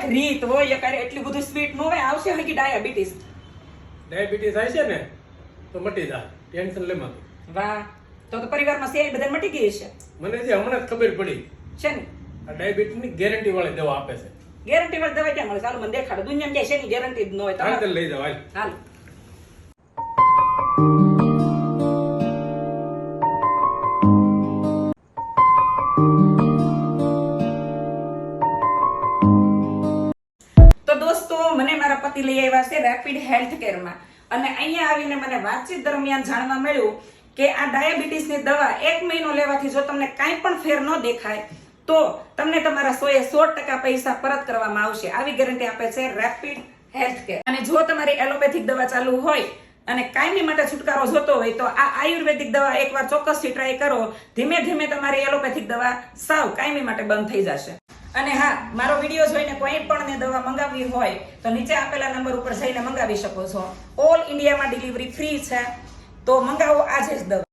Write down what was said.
રીત હોય યકાર એટલી બધું સ્વીટ ન હોય આવશે હકી ડાયાબિટીસ થાય છે ને તો મટી જાય ટેન્શન લે માં વાહ તો પરિવારમાં છે બધા મટી ગઈ છે મને જે હમણાં જ ખબર પડી છે ને આ ડાયાબિટીસ ની ગેરંટી વાળી દવા આપે છે ગેરંટી વાળી દવા ક્યાં મળે ચાલો મને દેખાડો દુનિયામાં ક્યાંય છે ની ગેરંટી જ ન હોય હાલ તમારે તે લઈ જાવ હાલ હાલ તો દોસ્તો મને મારા પતિ લઈ આવ્યા છે રેપિડ હેલ્થ કેરમાં અને અહીંયા આવીને મને વાતચીત દરમિયાન જાણવા મળ્યું કે આ ડાયાબિટીસની દવા 1 મહિનો લેવાથી જો તમને કાંઈ પણ ફેર ન દેખાય તો તમને તમારા 100% પૈસા પરત કરવામાં આવશે આવી ગેરંટી આપે છે રેપિડ હેલ્થ કેર અને જો તમારી એલોપેથિક દવા ચાલુ હોય અને કાયમી માટે છુટકારો જોતો હોય તો આ આયુર્વેદિક દવા એકવાર ચોક્કસથી ટ્રાય કરો ધીમે ધીમે તમારી એલોપેથિક દવા સાવ કાયમી માટે બંધ થઈ જશે અને હા મારો વિડીયો જોઈને કોઈ પણ ને દવા મંગાવવી હોય તો નીચે આપેલા નંબર ઉપર જઈને મંગાવી શકો છો ઓલ ઇન્ડિયામાં ડિલિવરી ફ્રી છે તો મંગાવો આજે જ દવા